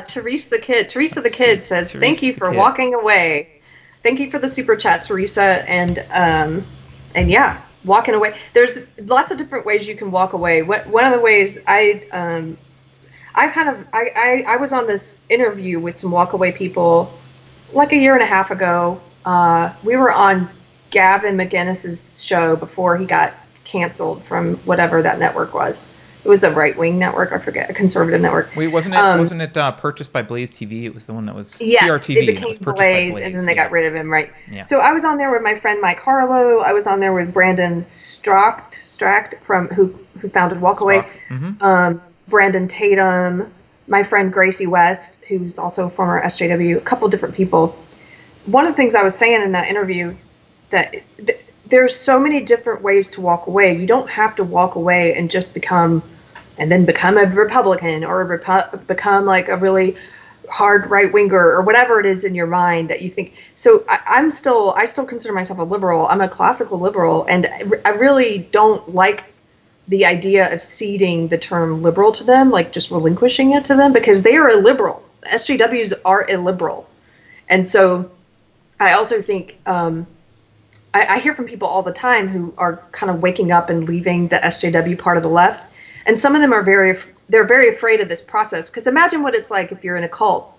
Teresa the Kid says, "Thank you for walking away. Thank you for the super chat, Teresa." And yeah, walking away. There's lots of different ways you can walk away. One of the ways I was on this interview with some walkaway people like a year and a half ago. We were on Gavin McInnes's show before he got canceled from whatever that network was. It was a right-wing network, I forget, a conservative network. Wait, wasn't it purchased by Blaze TV? It was the one that was CRTV. It became it was purchased Blaze, by Blaze, and then they got rid of him, right? Yeah. So I was on there with my friend Mike Harlow. I was on there with Brandon Stracht from who founded Walkaway. Mm-hmm. Brandon Tatum, my friend Gracie West, who's also a former SJW, a couple different people. One of the things I was saying in that interview that there's so many different ways to walk away. You don't have to walk away and just become a Republican or become like a really hard right winger or whatever it is in your mind that you think. So I still consider myself a liberal. I'm a classical liberal, and I really don't like the idea of ceding the term liberal to them, like just relinquishing it to them, because they are illiberal. SJWs are illiberal. And so I also think I hear from people all the time who are kind of waking up and leaving the SJW part of the left. And some of them are very afraid of this process. Because imagine what it's like if you're in a cult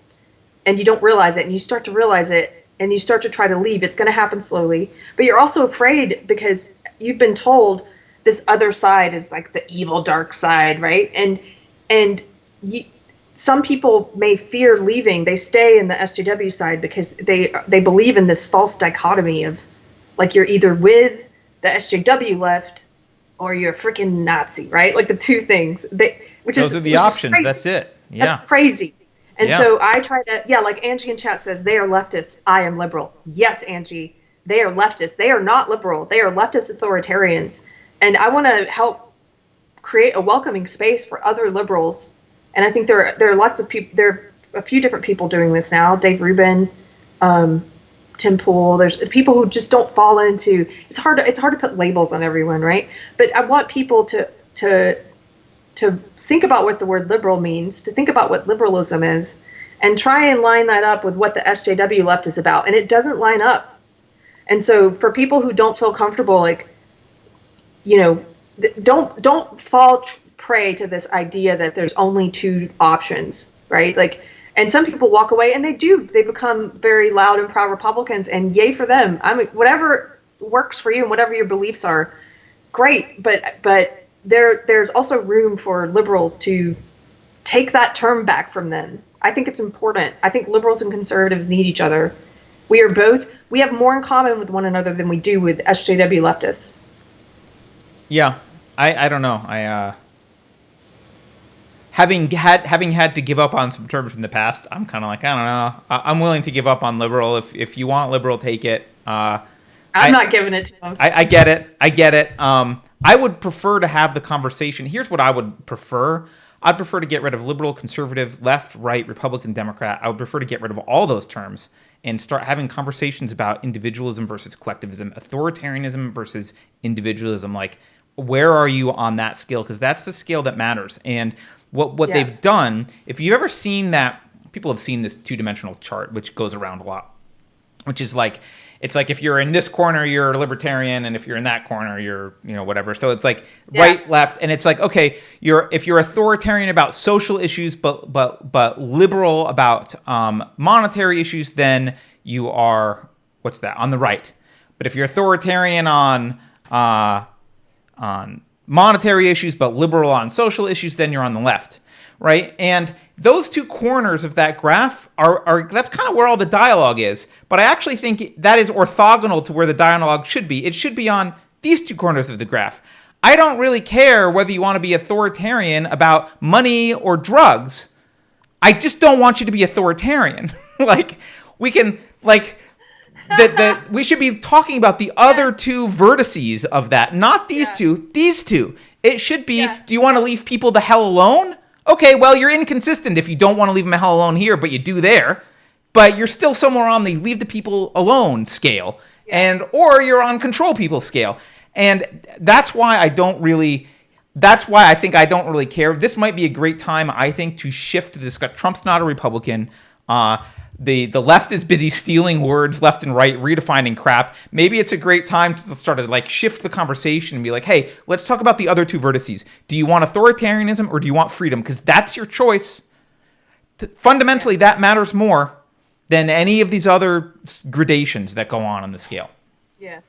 and you don't realize it, and you start to realize it and you start to try to leave. It's going to happen slowly. But you're also afraid because you've been told this other side is like the evil dark side, right? And some people may fear leaving. They stay in the SJW side because they believe in this false dichotomy of like you're either with the SJW left or you're a freaking Nazi, right? Like the two things. Those are the options. That's it. Yeah. That's crazy. And so I try to, like Angie in chat says, they are leftists. I am liberal. Yes, Angie, they are leftists. They are not liberal. They are leftist authoritarians. And I want to help create a welcoming space for other liberals. And I think there are lots of people. There are a few different people doing this now. Dave Rubin, Tim Pool. There's people who just don't fall into. It's hard to put labels on everyone, right? But I want people to think about what the word liberal means, to think about what liberalism is, and try and line that up with what the SJW left is about. And it doesn't line up. And so for people who don't feel comfortable, like, don't fall prey to this idea that there's only two options, right? Like, and some people walk away and they become very loud and proud Republicans, and yay for them. I mean, whatever works for you and whatever your beliefs are, great. But there's also room for liberals to take that term back from them. I think it's important. I think liberals and conservatives need each other. We have more in common with one another than we do with SJW leftists. Yeah, I don't know. Having had to give up on some terms in the past, I'm kind of like, I don't know. I'm willing to give up on liberal. If you want liberal, take it. I'm not giving it to them. I get it. I would prefer to have the conversation. Here's what I would prefer. I'd prefer to get rid of liberal, conservative, left, right, Republican, Democrat. I would prefer to get rid of all those terms and start having conversations about individualism versus collectivism, authoritarianism versus individualism. Like, where are you on that scale? Because that's the scale that matters. And what they've done, if you've ever seen that, people have seen this two-dimensional chart, which goes around a lot, which is like, it's like if you're in this corner, you're a libertarian, and if you're in that corner, you're, whatever. So it's like right, left, and it's like, okay, if you're authoritarian about social issues, but liberal about monetary issues, then you are, what's that, on the right. But if you're authoritarian on monetary issues, but liberal on social issues, then you're on the left, right? And those two corners of that graph are that's kind of where all the dialogue is. But I actually think that is orthogonal to where the dialogue should be. It should be on these two corners of the graph. I don't really care whether you want to be authoritarian about money or drugs. I just don't want you to be authoritarian. We should be talking about the other two vertices of that, not these two. These two. It should be, do you want to leave people the hell alone? Okay, well, you're inconsistent if you don't want to leave them the hell alone here, but you do there. But you're still somewhere on the leave the people alone scale, or you're on control people scale. And that's why I don't really, that's why I think I don't really care. This might be a great time, I think, to shift the discussion. Trump's not a Republican. The left is busy stealing words left and right, redefining crap. Maybe it's a great time to start to like shift the conversation and be like, hey, let's talk about the other two vertices. Do you want authoritarianism or do you want freedom? Because that's your choice. Fundamentally, that matters more than any of these other gradations that go on the scale. Yeah.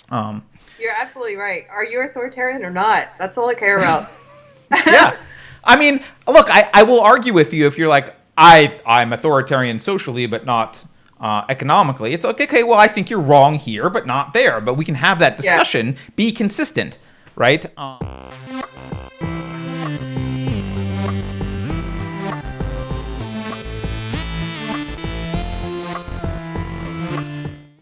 You're absolutely right. Are you authoritarian or not? That's all I care about. Yeah. I mean, look, I will argue with you if you're like, I'm authoritarian socially, but not economically. It's like, okay, well, I think you're wrong here, but not there. But we can have that discussion, be consistent, right?